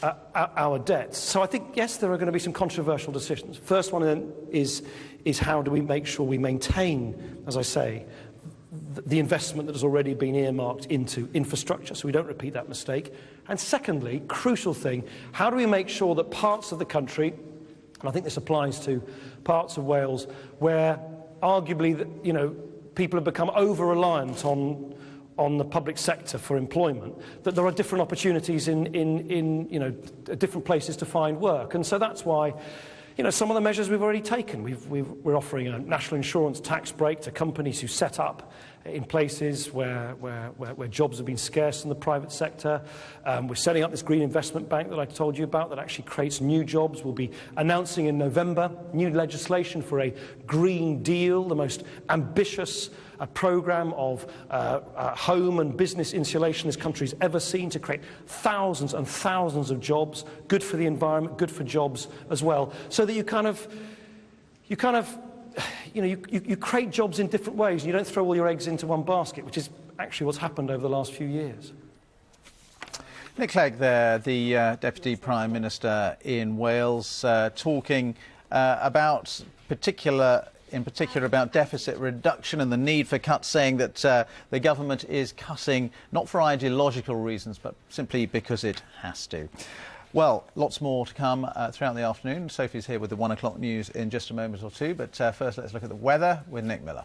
our debts. So I think, yes, there are going to be some controversial decisions. First one then is how do we make sure we maintain, as I say, the investment that has already been earmarked into infrastructure, so we don't repeat that mistake. And secondly, crucial thing, how do we make sure that parts of the country, and I think this applies to parts of Wales, where arguably, people have become over-reliant on the public sector for employment, that there are different opportunities in different places to find work. And so that's why, some of the measures we've already taken. We're offering a national insurance tax break to companies who set up in places where jobs have been scarce in the private sector. We're setting up this green investment bank that I told you about that actually creates new jobs. We'll be announcing in November new legislation for a Green Deal, the most ambitious programme of home and business insulation this country's ever seen, to create thousands and thousands of jobs, good for the environment, good for jobs as well, so that you create jobs in different ways. You don't throw all your eggs into one basket, which is actually what's happened over the last few years. Nick Clegg there, the Deputy Prime Minister in Wales, talking in particular about deficit reduction and the need for cuts, saying that the government is cutting not for ideological reasons but simply because it has to. Well, lots more to come throughout the afternoon. Sophie's here with the 1 o'clock news in just a moment or two, but first let's look at the weather with Nick Miller.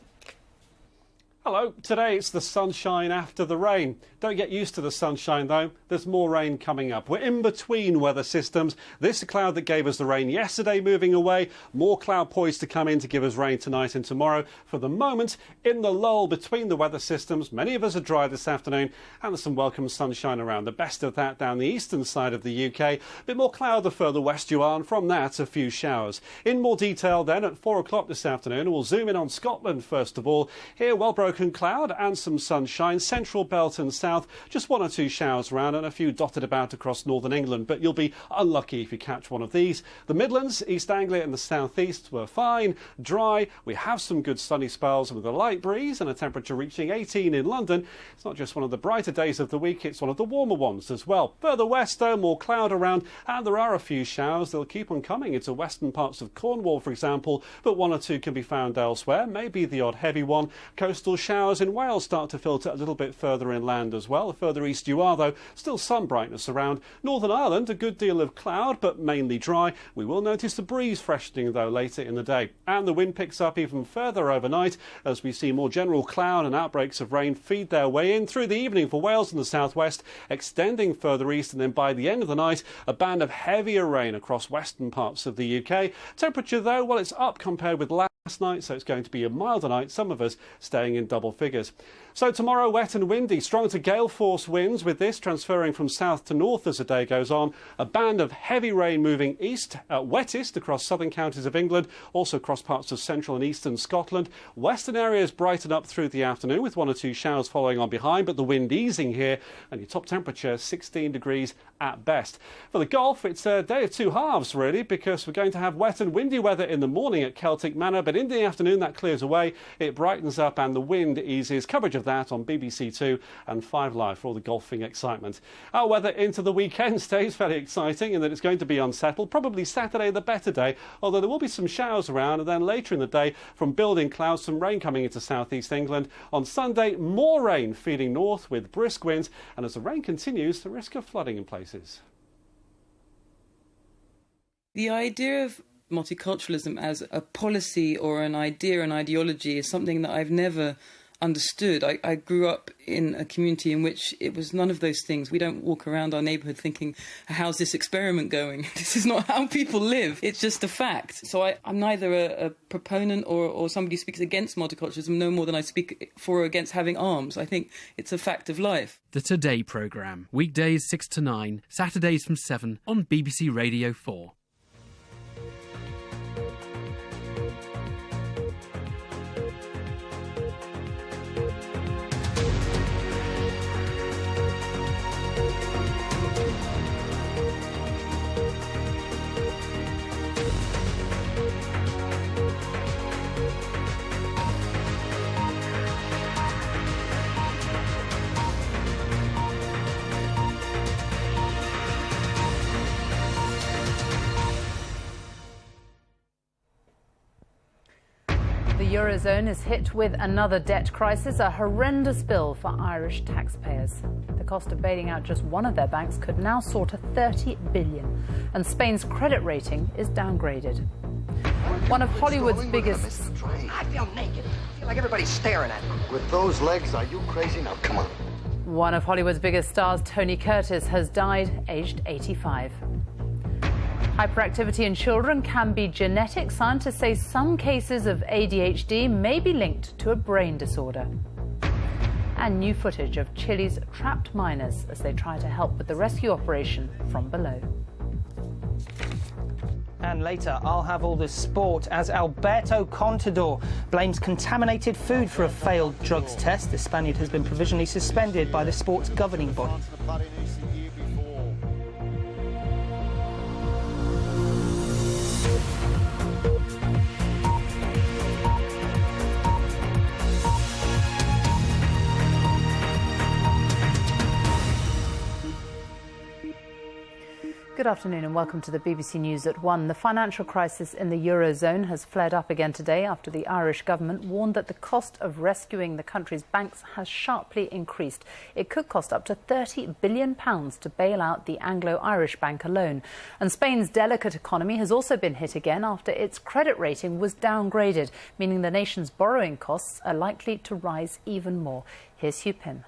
Hello, today it's the sunshine after the rain. Don't get used to the sunshine though, there's more rain coming up. We're in between weather systems. This cloud that gave us the rain yesterday moving away, more cloud poised to come in to give us rain tonight and tomorrow. For the moment, in the lull between the weather systems, many of us are dry this afternoon and there's some welcome sunshine around. The best of that down the eastern side of the UK. A bit more cloud the further west you are, and from that a few showers. In more detail then at 4 o'clock this afternoon, we'll zoom in on Scotland first of all. Here, well broken cloud and some sunshine. Central belt and south, just 1 or 2 showers around and a few dotted about across northern England, but you'll be unlucky if you catch one of these. The Midlands, East Anglia and the southeast were fine, dry. We have some good sunny spells with a light breeze and a temperature reaching 18 in London. It's not just one of the brighter days of the week, it's one of the warmer ones as well. Further west though, more cloud around and there are a few showers. They'll keep on coming into western parts of Cornwall, for example, but 1 or 2 can be found elsewhere, maybe the odd heavy one. Coastal showers in Wales start to filter a little bit further inland as well. The further east you are, though, still some brightness around. Northern Ireland, a good deal of cloud, but mainly dry. We will notice the breeze freshening, though, later in the day. And the wind picks up even further overnight as we see more general cloud and outbreaks of rain feed their way in through the evening for Wales and the southwest, extending further east, and then by the end of the night, a band of heavier rain across western parts of the UK. Temperature, though, well, it's up compared with last night, so it's going to be a milder night, some of us staying in double figures. So tomorrow, wet and windy, strong to gale force winds, with this transferring from south to north as the day goes on. A band of heavy rain moving east, wettest across southern counties of England, also across parts of central and eastern Scotland. Western areas brighten up through the afternoon with 1 or 2 showers following on behind, but the wind easing here, and your top temperature 16 degrees at best. For the Gulf, it's a day of 2 halves really, because we're going to have wet and windy weather in the morning at Celtic Manor, but in the afternoon that clears away, it brightens up and the wind eases. Coverage of that on BBC Two and 5 Live for all the golfing excitement. Our weather into the weekend stays fairly exciting in that it's going to be unsettled. Probably Saturday the better day, although there will be some showers around, and then later in the day from building clouds, some rain coming into southeast England. On Sunday, more rain feeding north with brisk winds, and as the rain continues, the risk of flooding in places. The idea of multiculturalism as a policy or an idea, an ideology, is something that I've never understood. I grew up in a community in which it was none of those things. We don't walk around our neighbourhood thinking, how's this experiment going? This is not how people live. It's just a fact. So I'm neither a proponent or somebody who speaks against multiculturalism no more than I speak for or against having arms. I think it's a fact of life. The Today programme, weekdays 6 to 9, Saturdays from 7 on BBC Radio 4. The Eurozone is hit with another debt crisis, a horrendous bill for Irish taxpayers. The cost of bailing out just one of their banks could now soar to 30 billion, and Spain's credit rating is downgraded. One of Hollywood's biggest... I feel naked. I feel like everybody's staring at me. With those legs, are you crazy? Now, come on. One of Hollywood's biggest stars, Tony Curtis, has died aged 85. Hyperactivity in children can be genetic. Scientists say some cases of ADHD may be linked to a brain disorder. And new footage of Chile's trapped miners as they try to help with the rescue operation from below. And later, I'll have all the sport as Alberto Contador blames contaminated food for a failed drugs test. The Spaniard has been provisionally suspended by the sport's governing body. Good afternoon and welcome to the BBC News at 1. The financial crisis in the Eurozone has flared up again today after the Irish government warned that the cost of rescuing the country's banks has sharply increased. It could cost up to £30 billion to bail out the Anglo-Irish bank alone. And Spain's delicate economy has also been hit again after its credit rating was downgraded, meaning the nation's borrowing costs are likely to rise even more. Here's Hugh Pym.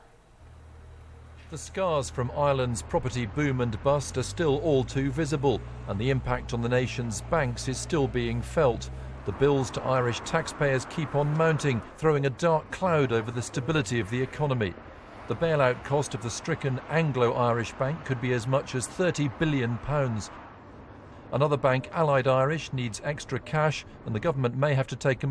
The scars from Ireland's property boom and bust are still all too visible, and the impact on the nation's banks is still being felt. The bills to Irish taxpayers keep on mounting, throwing a dark cloud over the stability of the economy. The bailout cost of the stricken Anglo-Irish bank could be as much as £30 billion. Another bank, Allied Irish, needs extra cash, and the government may have to take a